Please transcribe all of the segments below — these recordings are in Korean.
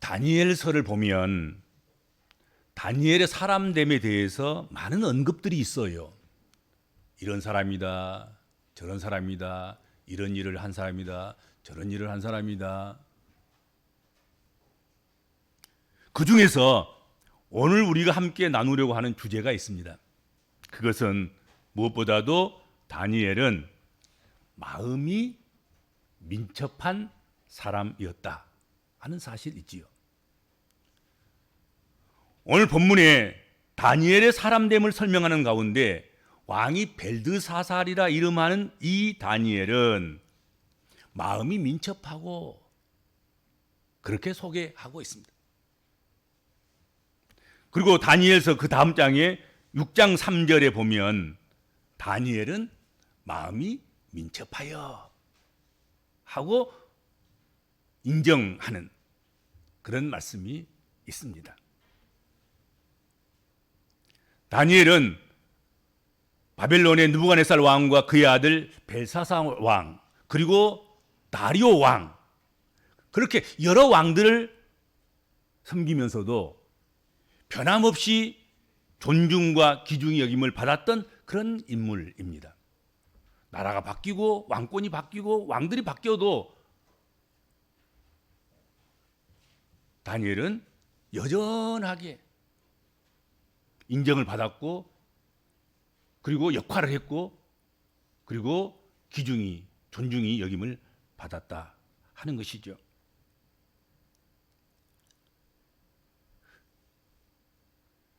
다니엘서를 보면 다니엘의 사람됨에 대해서 많은 언급들이 있어요. 이런 사람이다, 저런 사람이다, 이런 일을 한 사람이다, 저런 일을 한 사람이다. 그 중에서 오늘 우리가 함께 나누려고 하는 주제가 있습니다. 그것은 무엇보다도 다니엘은 마음이 민첩한 사람이었다 하는 사실이지요. 오늘 본문에 다니엘의 사람됨을 설명하는 가운데 왕이 벨드사살이라 이름하는 이 다니엘은 마음이 민첩하고 그렇게 소개하고 있습니다. 그리고 다니엘서 그 다음 장에 6장 3절에 보면 다니엘은 마음이 민첩하여 하고 인정하는 그런 말씀이 있습니다. 다니엘은 바벨론의 느부갓네살 왕과 그의 아들 벨사살 왕 그리고 다리오 왕 그렇게 여러 왕들을 섬기면서도 변함없이 존중과 기중의 여김을 받았던 그런 인물입니다. 나라가 바뀌고 왕권이 바뀌고 왕들이 바뀌어도 다니엘은 여전하게 인정을 받았고 그리고 역할을 했고 그리고 기중이 존중이 여김을 받았다 하는 것이죠.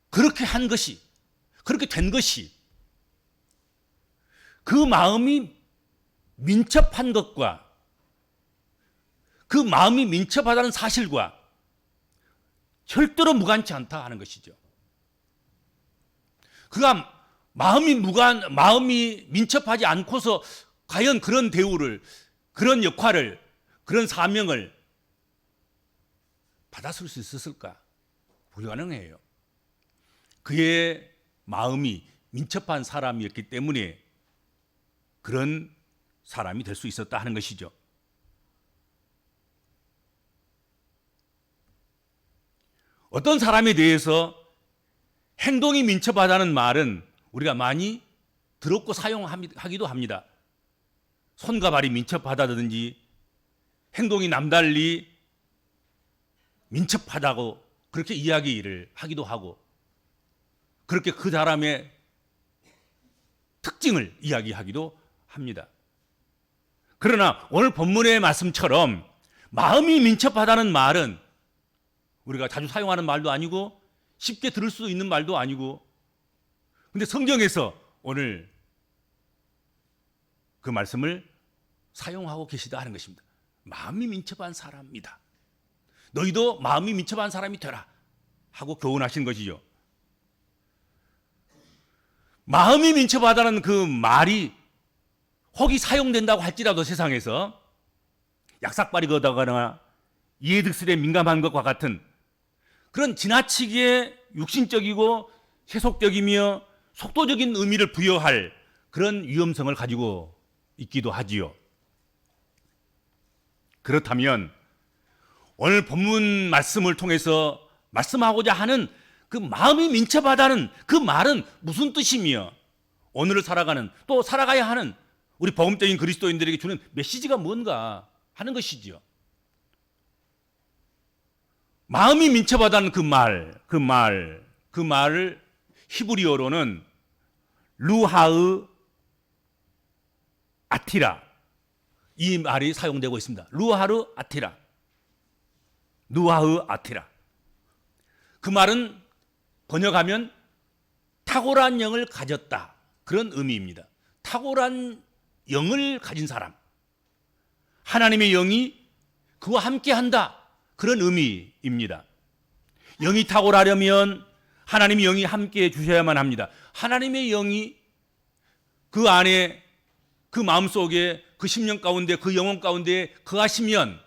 그렇게 한 것이 그렇게 된 것이 그 마음이 민첩한 것과 그 마음이 민첩하다는 사실과 절대로 무관치 않다 하는 것이죠. 그가 마음이 민첩하지 않고서 과연 그런 대우를, 그런 역할을, 그런 사명을 받았을 수 있었을까? 불가능해요. 그의 마음이 민첩한 사람이었기 때문에 그런 사람이 될 수 있었다 하는 것이죠. 어떤 사람에 대해서 행동이 민첩하다는 말은 우리가 많이 들었고 사용하기도 합니다. 손과 발이 민첩하다든지 행동이 남달리 민첩하다고 그렇게 이야기를 하기도 하고 그렇게 그 사람의 특징을 이야기하기도 합니다. 그러나 오늘 본문의 말씀처럼 마음이 민첩하다는 말은 우리가 자주 사용하는 말도 아니고 쉽게 들을 수 있는 말도 아니고 근데 성경에서 오늘 그 말씀을 사용하고 계시다 하는 것입니다. 마음이 민첩한 사람이다. 너희도 마음이 민첩한 사람이 되라 하고 교훈하신 것이죠. 마음이 민첩하다는 그 말이 혹이 사용된다고 할지라도 세상에서 약삭발이 걷다거나 이해득실에 민감한 것과 같은 그런 지나치게 육신적이고 세속적이며 속도적인 의미를 부여할 그런 위험성을 가지고 있기도 하지요. 그렇다면 오늘 본문 말씀을 통해서 말씀하고자 하는 그 마음이 민첩하다는 그 말은 무슨 뜻이며 오늘을 살아가는 또 살아가야 하는 우리 복음적인 그리스도인들에게 주는 메시지가 뭔가 하는 것이지요. 마음이 민첩하다는 그 말을 히브리어로는 루하으 아티라 이 말이 사용되고 있습니다. 루하르 아티라. 루하으 아티라. 그 말은 번역하면 탁월한 영을 가졌다. 그런 의미입니다. 탁월한 영을 가진 사람. 하나님의 영이 그와 함께 한다. 그런 의미입니다. 영이 탁월하려면 하나님의 영이 함께 해 주셔야만 합니다. 하나님의 영이 그 안에 그 마음속에 그 심령 가운데 그 영혼 가운데 거하시면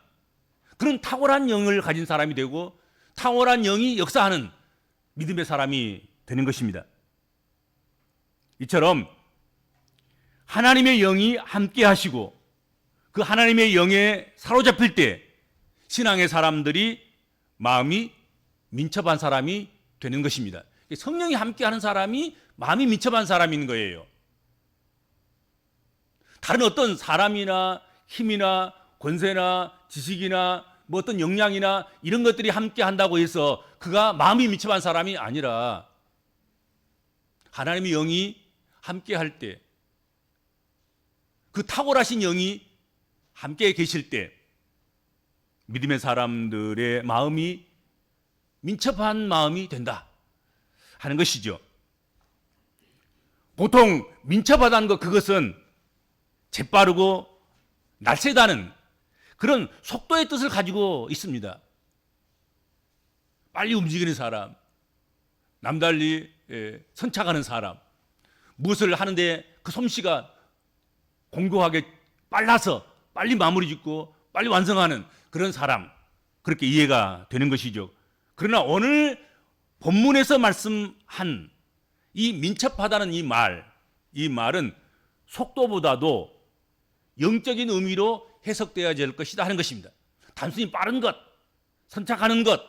그런 탁월한 영을 가진 사람이 되고 탁월한 영이 역사하는 믿음의 사람이 되는 것입니다. 이처럼 하나님의 영이 함께 하시고 그 하나님의 영에 사로잡힐 때 신앙의 사람들이 마음이 민첩한 사람이 되는 것입니다. 성령이 함께하는 사람이 마음이 민첩한 사람인 거예요. 다른 어떤 사람이나 힘이나 권세나 지식이나 뭐 어떤 역량이나 이런 것들이 함께한다고 해서 그가 마음이 민첩한 사람이 아니라 하나님의 영이 함께할 때, 그 탁월하신 영이 함께 계실 때 믿음의 사람들의 마음이 민첩한 마음이 된다 하는 것이죠. 보통 민첩하다는 것, 그것은 재빠르고 날쌔다는 그런 속도의 뜻을 가지고 있습니다. 빨리 움직이는 사람, 남달리 선착하는 사람, 무엇을 하는데 그 솜씨가 공고하게 빨라서 빨리 마무리 짓고 빨리 완성하는 그런 사람, 그렇게 이해가 되는 것이죠. 그러나 오늘 본문에서 말씀한 이 민첩하다는 이 말은 속도보다도 영적인 의미로 해석되어야 될 것이다 하는 것입니다. 단순히 빠른 것, 선착하는 것,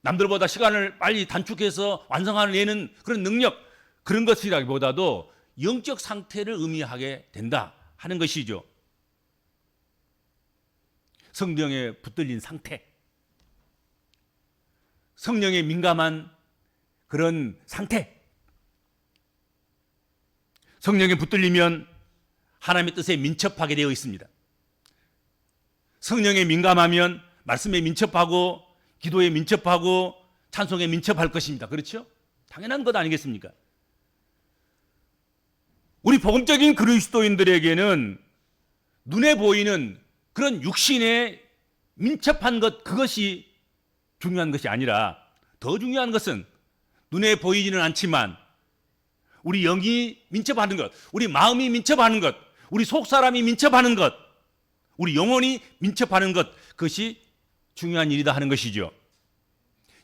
남들보다 시간을 빨리 단축해서 완성해내는 그런 능력, 그런 것이라기보다도 영적 상태를 의미하게 된다 하는 것이죠. 성령에 붙들린 상태, 성령에 민감한 그런 상태. 성령에 붙들리면 하나님의 뜻에 민첩하게 되어 있습니다. 성령에 민감하면 말씀에 민첩하고 기도에 민첩하고 찬송에 민첩할 것입니다. 그렇죠? 당연한 것 아니겠습니까? 우리 복음적인 그리스도인들에게는 눈에 보이는 그런 육신에 민첩한 것, 그것이 중요한 것이 아니라 더 중요한 것은 눈에 보이지는 않지만 우리 영이 민첩하는 것, 우리 마음이 민첩하는 것, 우리 속사람이 민첩하는 것, 우리 영혼이 민첩하는 것, 그것이 중요한 일이다 하는 것이죠.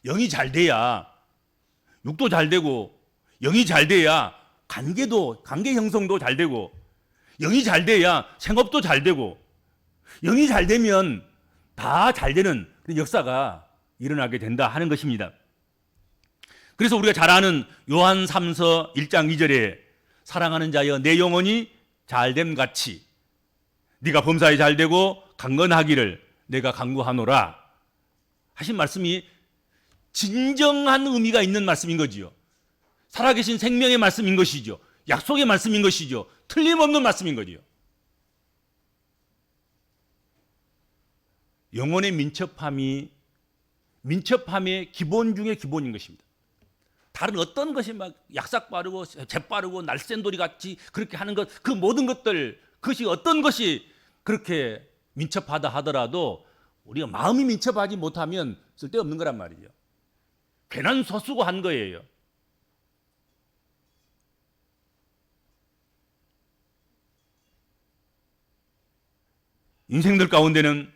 영이 잘 돼야 육도 잘 되고, 영이 잘 돼야 관계 형성도 잘 되고, 영이 잘 돼야 생업도 잘 되고, 영이 잘 되면 다 잘 되는 그런 역사가 일어나게 된다 하는 것입니다. 그래서 우리가 잘 아는 요한 3서 1장 2절에 사랑하는 자여 내 영혼이 잘됨 같이 네가 범사에 잘되고 강건하기를 내가 간구하노라 하신 말씀이 진정한 의미가 있는 말씀인 거지요. 살아계신 생명의 말씀인 것이죠. 약속의 말씀인 것이죠. 틀림없는 말씀인 거지요. 영혼의 민첩함의 기본 중에 기본인 것입니다. 다른 어떤 것이 막 약삭 빠르고 재빠르고 날쌘돌이 같이 그렇게 하는 것, 그 모든 것들, 그것이 어떤 것이 그렇게 민첩하다 하더라도 우리가 마음이 민첩하지 못하면 쓸데없는 거란 말이죠. 괜한 소수고 한 거예요. 인생들 가운데는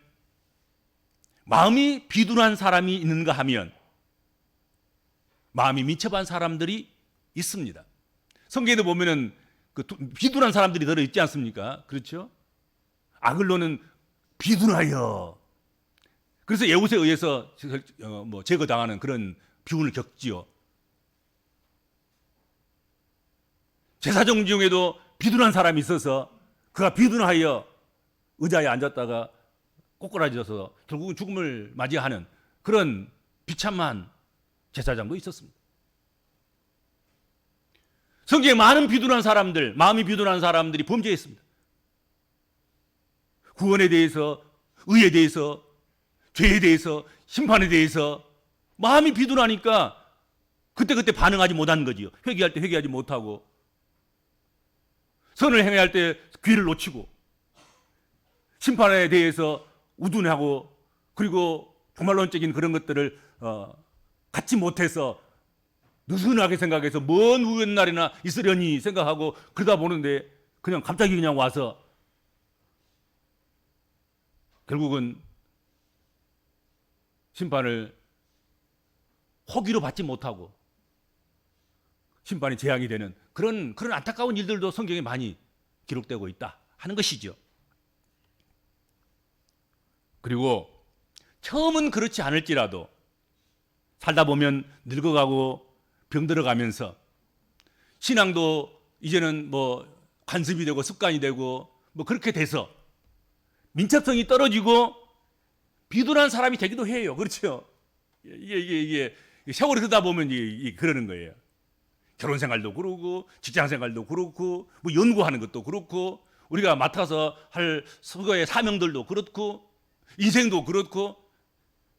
마음이 비둔한 사람이 있는가 하면 마음이 민첩한 사람들이 있습니다. 성경에도 보면은 그 비둔한 사람들이 들어 있지 않습니까? 그렇죠? 아글로는 비둔하여. 그래서 예후에 의해서 제거당하는 그런 비운을 겪지요. 제사장 중에도 비둔한 사람이 있어서 그가 비둔하여 의자에 앉았다가 꼬꾸라져서 결국은 죽음을 맞이하는 그런 비참한 제사장도 있었습니다. 성경에 많은 비둔한 사람들, 마음이 비둔한 사람들이 범죄했습니다. 구원에 대해서, 의에 대해서, 죄에 대해서, 심판에 대해서 마음이 비둔하니까 그때 반응하지 못하는 거지요. 회개할 때 회개하지 못하고, 선을 행해야 할 때 귀를 놓치고, 심판에 대해서 우둔하고, 그리고 불말론적인 그런 것들을 갖지 못해서 느슨하게 생각해서 먼 후옛날이나 있으려니 생각하고 그러다 보는데 그냥 갑자기 그냥 와서 결국은 심판을 호기로 받지 못하고 심판이 재앙이 되는 그런 안타까운 일들도 성경에 많이 기록되고 있다 하는 것이죠. 그리고 처음은 그렇지 않을지라도 살다 보면 늙어가고 병들어가면서 신앙도 이제는 뭐 관습이 되고 습관이 되고 뭐 그렇게 돼서 민첩성이 떨어지고 비둔한 사람이 되기도 해요. 그렇죠? 이게 세월이 흐르다 보면 이게 그러는 거예요. 결혼 생활도 그렇고 직장 생활도 그렇고 뭐 연구하는 것도 그렇고 우리가 맡아서 할 수고의 사명들도 그렇고 인생도 그렇고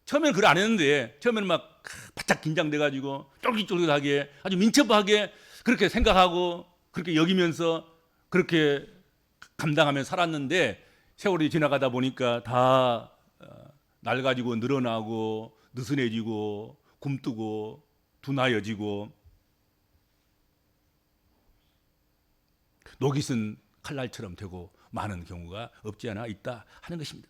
처음에는 그걸 안 했는데 처음에는 막 바짝 긴장돼가지고 쫄깃쫄깃하게 아주 민첩하게 그렇게 생각하고 그렇게 여기면서 그렇게 감당하며 살았는데 세월이 지나가다 보니까 다 낡아지고 늘어나고 느슨해지고 굼뜨고 둔하여지고 녹이 쓴 칼날처럼 되고 많은 경우가 없지 않아 있다 하는 것입니다.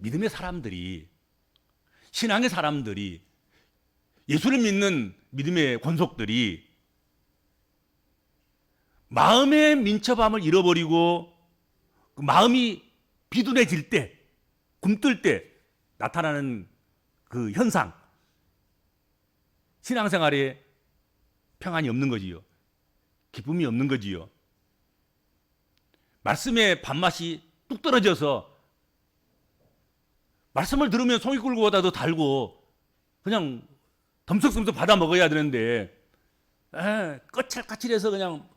믿음의 사람들이, 신앙의 사람들이, 예수를 믿는 믿음의 권속들이 마음의 민첩함을 잃어버리고 그 마음이 비둔해질 때, 굼뜰 때 나타나는 그 현상, 신앙생활에 평안이 없는 거지요. 기쁨이 없는 거지요. 말씀의 밥맛이 뚝 떨어져서 말씀을 들으면 송이꿀보다 더 달고 그냥 덤석덤석 받아 먹어야 되는데 까칠까칠해서 그냥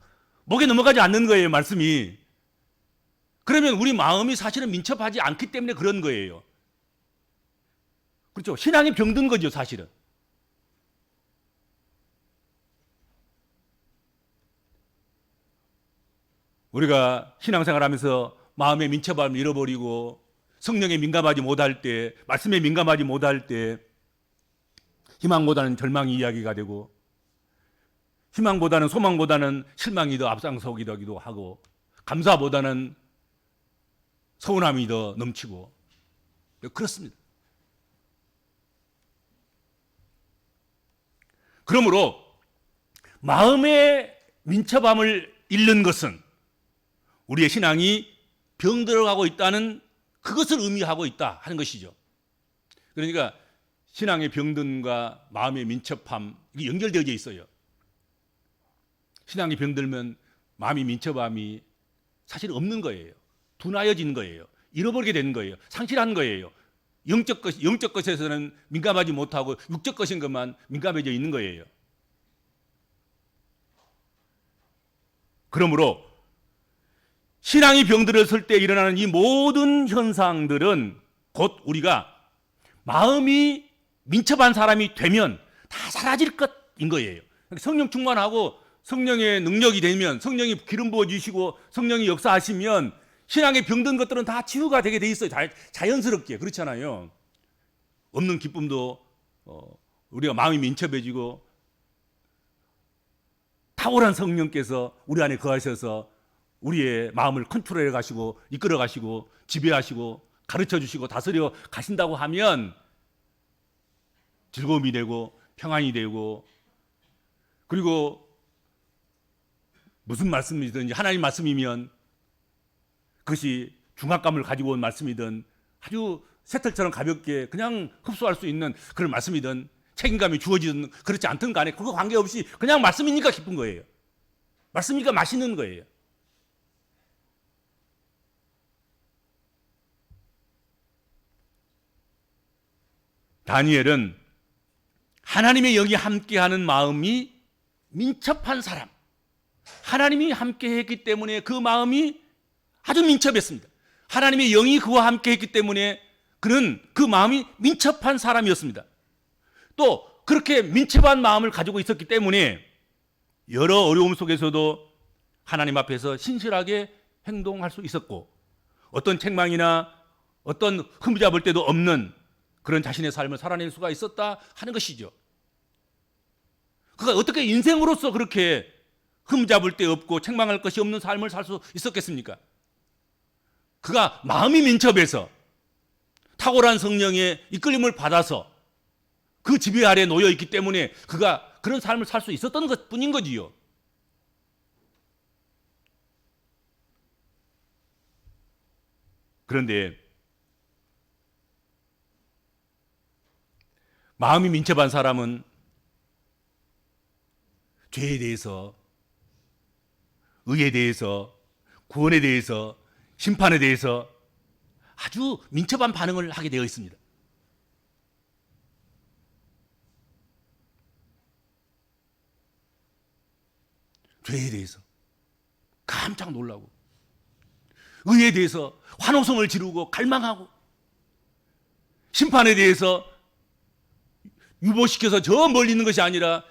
목에 넘어가지 않는 거예요, 말씀이. 그러면 우리 마음이 사실은 민첩하지 않기 때문에 그런 거예요. 그렇죠? 신앙이 병든 거죠, 사실은. 우리가 신앙생활하면서 마음의 민첩함을 잃어버리고 성령에 민감하지 못할 때, 말씀에 민감하지 못할 때 희망보다는 절망이 이야기가 되고 희망보다는 소망보다는 실망이 더 앞장서기도 하고 감사보다는 서운함이 더 넘치고 그렇습니다. 그러므로 마음의 민첩함을 잃는 것은 우리의 신앙이 병들어가고 있다는 그것을 의미하고 있다 하는 것이죠. 그러니까 신앙의 병든과 마음의 민첩함 이게 연결되어 있어요. 신앙이 병들면 마음이 민첩함이 사실 없는 거예요. 둔하여진 거예요. 잃어버리게 되는 거예요. 상실한 거예요. 영적 것에서는 민감하지 못하고 육적 것인 것만 민감해져 있는 거예요. 그러므로 신앙이 병들었을 때 일어나는 이 모든 현상들은 곧 우리가 마음이 민첩한 사람이 되면 다 사라질 것인 거예요. 성령 충만하고 성령의 능력이 되면 성령이 기름 부어 주시고 성령이 역사하시면 신앙에 병든 것들은 다 치유가 되게 돼 있어요. 자연스럽게. 그렇잖아요. 없는 기쁨도 우리가 마음이 민첩해지고 탁월한 성령께서 우리 안에 거하셔서 우리의 마음을 컨트롤해 가시고 이끌어 가시고 지배하시고 가르쳐 주시고 다스려 가신다고 하면 즐거움이 되고 평안이 되고 그리고 무슨 말씀이든지 하나님 말씀이면 그것이 중압감을 가지고 온 말씀이든 아주 새털처럼 가볍게 그냥 흡수할 수 있는 그런 말씀이든 책임감이 주어지든 그렇지 않든 간에 그거 관계없이 그냥 말씀이니까 기쁜 거예요. 말씀이니까 맛있는 거예요. 다니엘은 하나님의 영이 함께하는 마음이 민첩한 사람, 하나님이 함께했기 때문에 그 마음이 아주 민첩했습니다. 하나님의 영이 그와 함께했기 때문에 그는 그 마음이 민첩한 사람이었습니다. 또 그렇게 민첩한 마음을 가지고 있었기 때문에 여러 어려움 속에서도 하나님 앞에서 신실하게 행동할 수 있었고 어떤 책망이나 어떤 흠잡을 데도 없는 그런 자신의 삶을 살아낼 수가 있었다 하는 것이죠. 그가 어떻게 인생으로서 그렇게 흠잡을 데 없고 책망할 것이 없는 삶을 살 수 있었겠습니까? 그가 마음이 민첩해서 탁월한 성령의 이끌림을 받아서 그 지배 아래 놓여 있기 때문에 그가 그런 삶을 살 수 있었던 것 뿐인 거지요. 그런데 마음이 민첩한 사람은 죄에 대해서, 의에 대해서, 구원에 대해서, 심판에 대해서 아주 민첩한 반응을 하게 되어 있습니다. 죄에 대해서 깜짝 놀라고, 의에 대해서 환호성을 지르고 갈망하고, 심판에 대해서 유보시켜서 저 멀리 있는 것이 아니라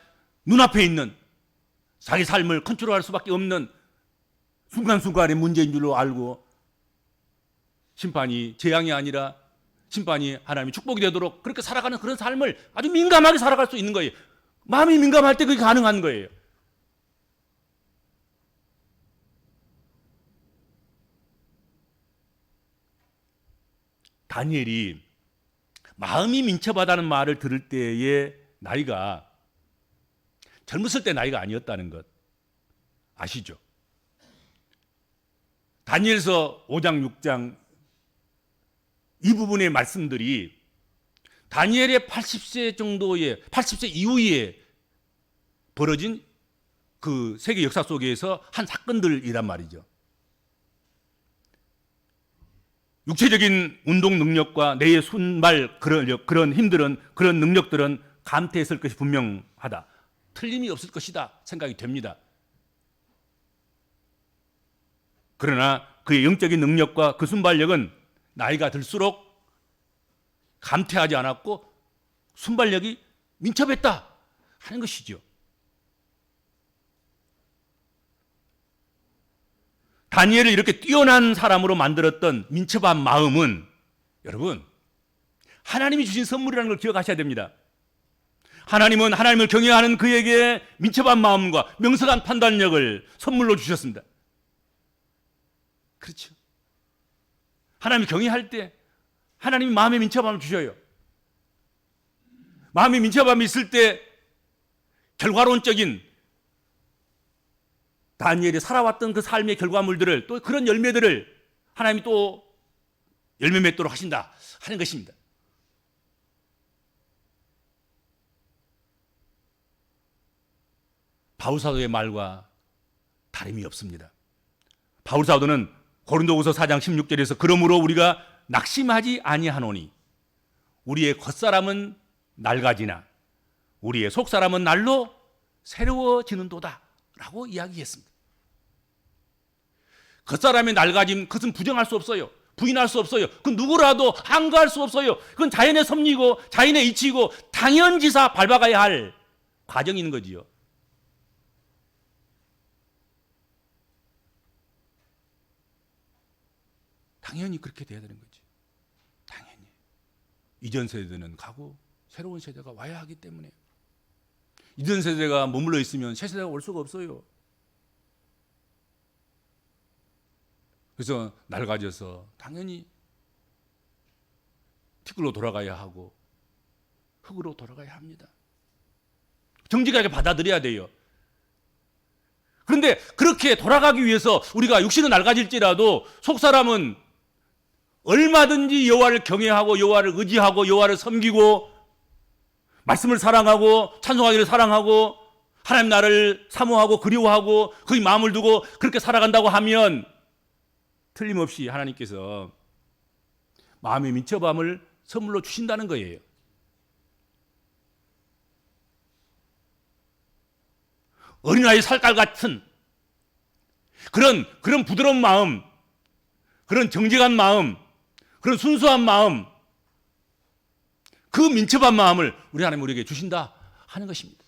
눈앞에 있는 자기 삶을 컨트롤할 수밖에 없는 순간순간의 문제인 줄로 알고, 심판이 재앙이 아니라 심판이 하나님의 축복이 되도록 그렇게 살아가는 그런 삶을 아주 민감하게 살아갈 수 있는 거예요. 마음이 민감할 때 그게 가능한 거예요. 다니엘이 마음이 민첩하다는 말을 들을 때의 나이가 젊었을 때 나이가 아니었다는 것 아시죠? 다니엘서 5장, 6장 이 부분의 말씀들이 다니엘의 80세 정도의 80세 이후에 벌어진 그 세계 역사 속에서 한 사건들이란 말이죠. 육체적인 운동 능력과 뇌의 순발 그런 힘들은, 그런 능력들은 감퇴했을 것이 분명하다. 틀림이 없을 것이다 생각이 됩니다. 그러나 그의 영적인 능력과 그 순발력은 나이가 들수록 감퇴하지 않았고 순발력이 민첩했다 하는 것이죠. 다니엘을 이렇게 뛰어난 사람으로 만들었던 민첩한 마음은 여러분 하나님이 주신 선물이라는 걸 기억하셔야 됩니다. 하나님은 하나님을 경외하는 그에게 민첩한 마음과 명석한 판단력을 선물로 주셨습니다. 그렇죠. 하나님을 경외할 때 하나님이 마음의 민첩함을 주셔요. 마음의 민첩함이 있을 때 결과론적인 다니엘이 살아왔던 그 삶의 결과물들을, 또 그런 열매들을 하나님이 또 열매 맺도록 하신다 하는 것입니다. 바울사도의 말과 다름이 없습니다. 바울사도는 고린도후서 4장 16절에서 그러므로 우리가 낙심하지 아니하노니 우리의 겉사람은 낡아지나 우리의 속사람은 날로 새로워지는도다 라고 이야기했습니다. 겉사람의 낡아짐, 그것은 부정할 수 없어요. 부인할 수 없어요. 그 누구라도 항거할 수 없어요. 그건 자연의 섭리고 자연의 이치고 당연지사 밟아가야 할 과정인 거지요. 당연히 그렇게 돼야 되는 거지. 당연히. 이전 세대는 가고 새로운 세대가 와야 하기 때문에. 이전 세대가 머물러 있으면 새 세대가 올 수가 없어요. 그래서 낡아져서 당연히 티끌로 돌아가야 하고 흙으로 돌아가야 합니다. 정직하게 받아들여야 돼요. 그런데 그렇게 돌아가기 위해서 우리가 육신은 낡아질지라도 속사람은 얼마든지 여호와를 경외하고 여호와를 의지하고 여호와를 섬기고 말씀을 사랑하고 찬송하기를 사랑하고 하나님 나를 사모하고 그리워하고 그의 마음을 두고 그렇게 살아간다고 하면 틀림없이 하나님께서 마음의 민첩함을 선물로 주신다는 거예요. 어린아이 살깔 같은 그런 부드러운 마음, 그런 정직한 마음, 그런 순수한 마음, 그 민첩한 마음을 우리 하나님 우리에게 주신다 하는 것입니다.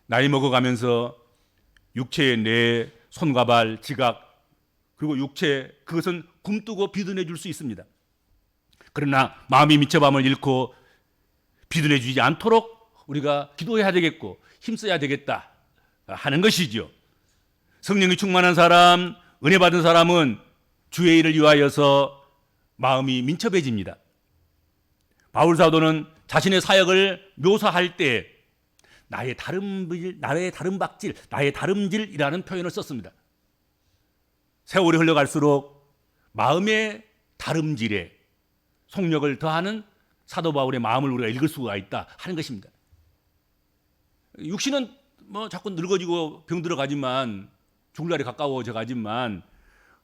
나이 먹어가면서 육체의 뇌, 손과 발, 지각, 그리고 육체, 그것은 굼뜨고 비둔해 줄 수 있습니다. 그러나 마음이 민첩함을 잃고 비둔해 주지 않도록 우리가 기도해야 되겠고 힘써야 되겠다 하는 것이죠. 성령이 충만한 사람, 은혜 받은 사람은 주의 일을 위하여서 마음이 민첩해집니다. 바울 사도는 자신의 사역을 묘사할 때 나의 다름질, 나의 다름질이라는 표현을 썼습니다. 세월이 흘러갈수록 마음의 다름질에 속력을 더하는 사도 바울의 마음을 우리가 읽을 수가 있다 하는 것입니다. 육신은 뭐 자꾸 늙어지고 병들어가지만 죽을 날이 가까워져 가지만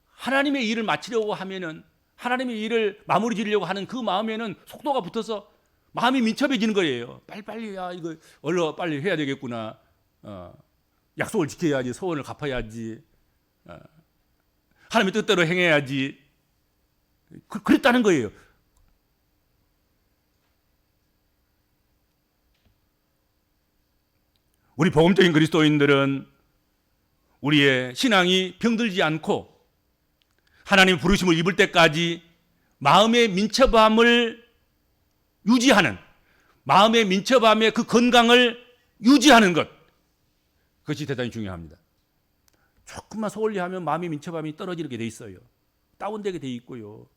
하나님의 일을 마치려고 하면은 하나님의 일을 마무리 지으려고 하는 그 마음에는 속도가 붙어서 마음이 민첩해지는 거예요. 빨리빨리 이거 얼른 빨리 해야 되겠구나. 약속을 지켜야지. 소원을 갚아야지. 하나님의 뜻대로 행해야지. 그랬다는 거예요. 우리 복음적인 그리스도인들은 우리의 신앙이 병들지 않고 하나님의 부르심을 입을 때까지 마음의 민첩함을 유지하는, 마음의 민첩함의 그 건강을 유지하는 것, 그것이 대단히 중요합니다. 조금만 소홀히 하면 마음의 민첩함이 떨어지게 돼 있어요. 다운되게 돼 있고요.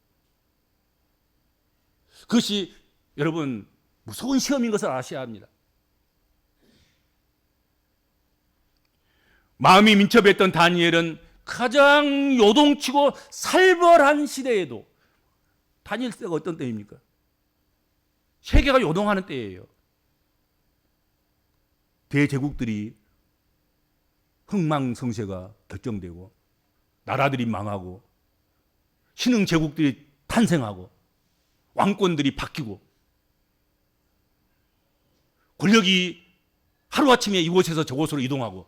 그것이 여러분 무서운 시험인 것을 아셔야 합니다. 마음이 민첩했던 다니엘은 가장 요동치고 살벌한 시대에도, 다니엘 때가 어떤 때입니까? 세계가 요동하는 때예요. 대제국들이 흥망성쇠가 결정되고 나라들이 망하고 신흥 제국들이 탄생하고 왕권들이 바뀌고 권력이 하루아침에 이곳에서 저곳으로 이동하고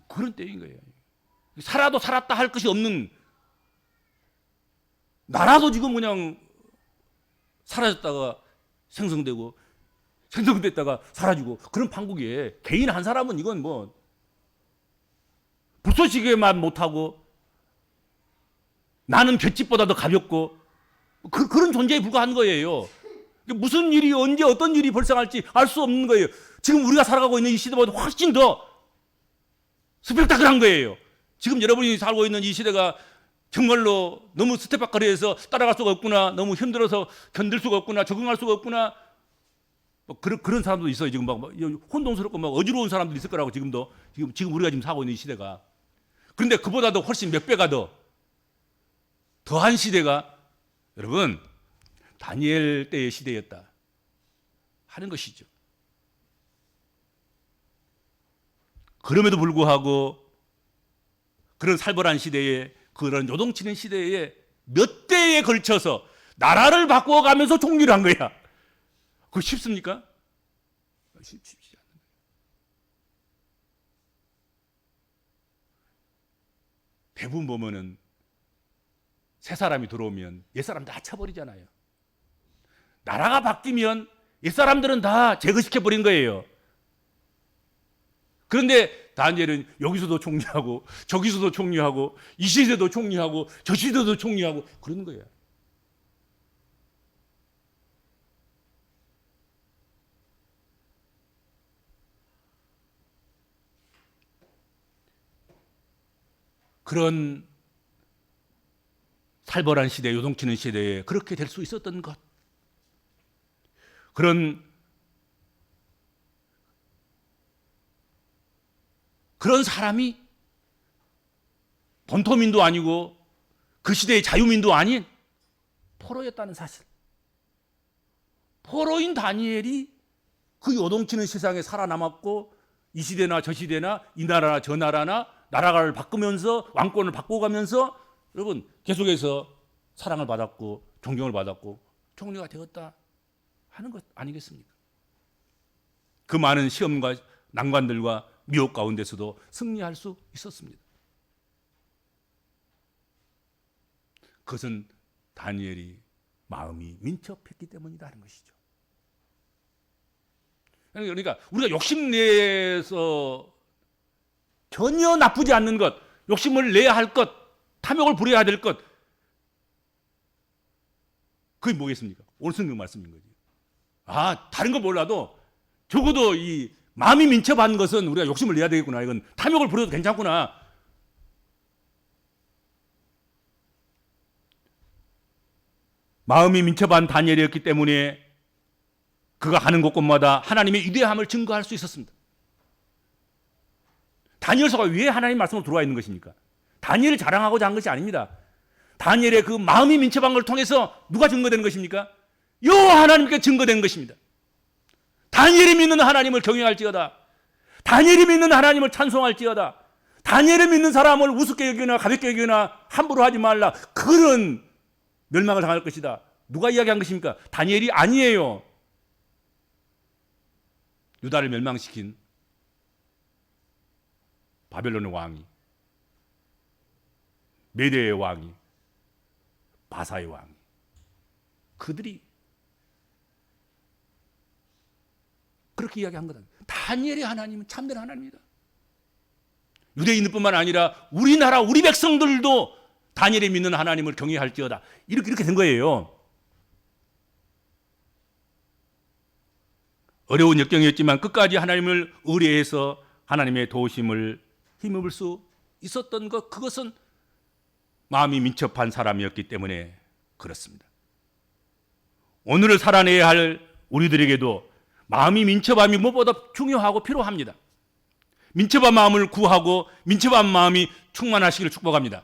그런 때인 거예요. 살아도 살았다 할 것이 없는, 나라도 지금 그냥 사라졌다가 생성되고 생성됐다가 사라지고 그런 판국에 개인 한 사람은 이건 뭐 불쏘시개만 못하고 나는 볏짚보다 더 가볍고 그런 존재에 불과한 거예요. 무슨 일이 언제 어떤 일이 발생할지 알 수 없는 거예요. 지금 우리가 살아가고 있는 이 시대보다 훨씬 더 스펙타클한 거예요. 지금 여러분이 살고 있는 이 시대가 정말로 너무 스텝박거리에서 따라갈 수가 없구나, 너무 힘들어서 견딜 수가 없구나, 적응할 수가 없구나, 뭐 그런 사람도 있어요. 지금 막 혼동스럽고 막 어지러운 사람들이 있을 거라고. 지금 우리가 지금 살고 있는 이 시대가. 그런데 그보다도 훨씬 몇 배가 더한 시대가 여러분 다니엘 때의 시대였다 하는 것이죠. 그럼에도 불구하고 그런 살벌한 시대에, 그런 요동치는 시대에 몇 대에 걸쳐서 나라를 바꾸어가면서 총리를 한 거야. 그거 쉽습니까? 쉽지 않는 거예요. 대부분 보면은 새 사람이 들어오면 옛 사람 다 쳐버리잖아요. 나라가 바뀌면 옛 사람들은 다 제거시켜 버린 거예요. 그런데 다니엘은 여기서도 총리하고 저기서도 총리하고 이 시대도 총리하고 저 시대도 총리하고 그러는 거예요. 그런 살벌한 시대, 요동치는 시대에 그렇게 될 수 있었던 것, 그런 사람이 본토민도 아니고 그 시대의 자유민도 아닌 포로였다는 사실. 포로인 다니엘이 그 요동치는 세상에 살아남았고 이 시대나 저 시대나 이 나라나 저 나라나 나라를 바꾸면서 왕권을 바꿔가면서 여러분 계속해서 사랑을 받았고 존경을 받았고 총리가 되었다 하는 것 아니겠습니까? 그 많은 시험과 난관들과 미혹 가운데서도 승리할 수 있었습니다. 그것은 다니엘이 마음이 민첩했기 때문이다 하는 것이죠. 그러니까 우리가 욕심내서 전혀 나쁘지 않는 것, 욕심을 내야 할 것, 탐욕을 부려야 될 것, 그게 뭐겠습니까? 오늘 성경 말씀인 거지. 다른 건 몰라도 적어도 이 마음이 민첩한 것은 우리가 욕심을 내야 되겠구나. 이건 탐욕을 부려도 괜찮구나. 마음이 민첩한 다니엘이었기 때문에 그가 가는 곳곳마다 하나님의 위대함을 증거할 수 있었습니다. 다니엘서가 왜 하나님 말씀으로 들어와 있는 것입니까? 다니엘을 자랑하고자 한 것이 아닙니다. 다니엘의 그 마음이 민첩한 걸 통해서 누가 증거되는 것입니까? 여호와 하나님께 증거되는 것입니다. 다니엘이 믿는 하나님을 경외할지어다. 다니엘이 믿는 하나님을 찬송할지어다. 다니엘이 믿는 사람을 우습게 여기거나 가볍게 여기거나 함부로 하지 말라. 그런 멸망을 당할 것이다. 누가 이야기한 것입니까? 다니엘이 아니에요. 유다를 멸망시킨 바벨론의 왕이, 메대의 왕이, 바사의 왕이, 그들이 그렇게 이야기한 거다. 다니엘의 하나님은 참된 하나님이다. 유대인들뿐만 아니라 우리나라 우리 백성들도 다니엘이 믿는 하나님을 경외할지어다. 이렇게 된 거예요. 어려운 역경이었지만 끝까지 하나님을 의뢰해서 하나님의 도우심을 힘입을 수 있었던 것, 그것은 마음이 민첩한 사람이었기 때문에 그렇습니다. 오늘을 살아내야 할 우리들에게도 마음이 민첩함이 무엇보다 중요하고 필요합니다. 민첩한 마음을 구하고 민첩한 마음이 충만하시기를 축복합니다.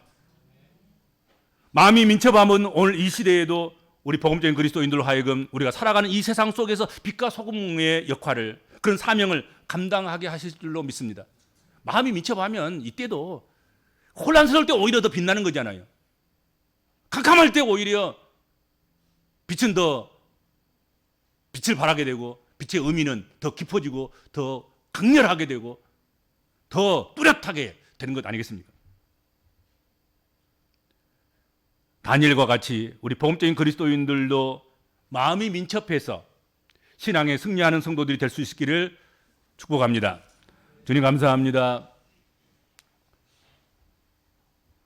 마음이 민첩함은 오늘 이 시대에도 우리 복음적인 그리스도인들로 하여금 우리가 살아가는 이 세상 속에서 빛과 소금의 역할을, 그런 사명을 감당하게 하실 줄로 믿습니다. 마음이 민첩하면 이때도 혼란스러울 때 오히려 더 빛나는 거잖아요. 캄캄할 때 오히려 빛은 더 빛을 발하게 되고, 빛의 의미는 더 깊어지고 더 강렬하게 되고 더 뚜렷하게 되는 것 아니겠습니까? 다니엘과 같이 우리 복음적인 그리스도인들도 마음이 민첩해서 신앙에 승리하는 성도들이 될 수 있기를 축복합니다. 주님 감사합니다.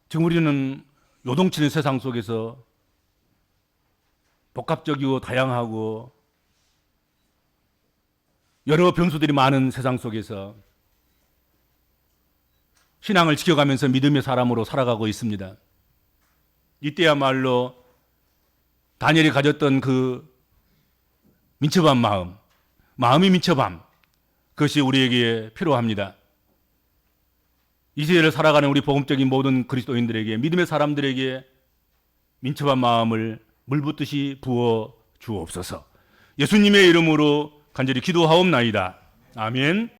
지금 우리는 요동치는 세상 속에서 복합적이고 다양하고 여러 변수들이 많은 세상 속에서 신앙을 지켜가면서 믿음의 사람으로 살아가고 있습니다. 이때야말로 다니엘이 가졌던 그 민첩한 마음이 민첩함, 그것이 우리에게 필요합니다. 이 시대를 살아가는 우리 복음적인 모든 그리스도인들에게, 믿음의 사람들에게 민첩한 마음을 물붓듯이 부어 주옵소서. 예수님의 이름으로 간절히 기도하옵나이다. 아멘.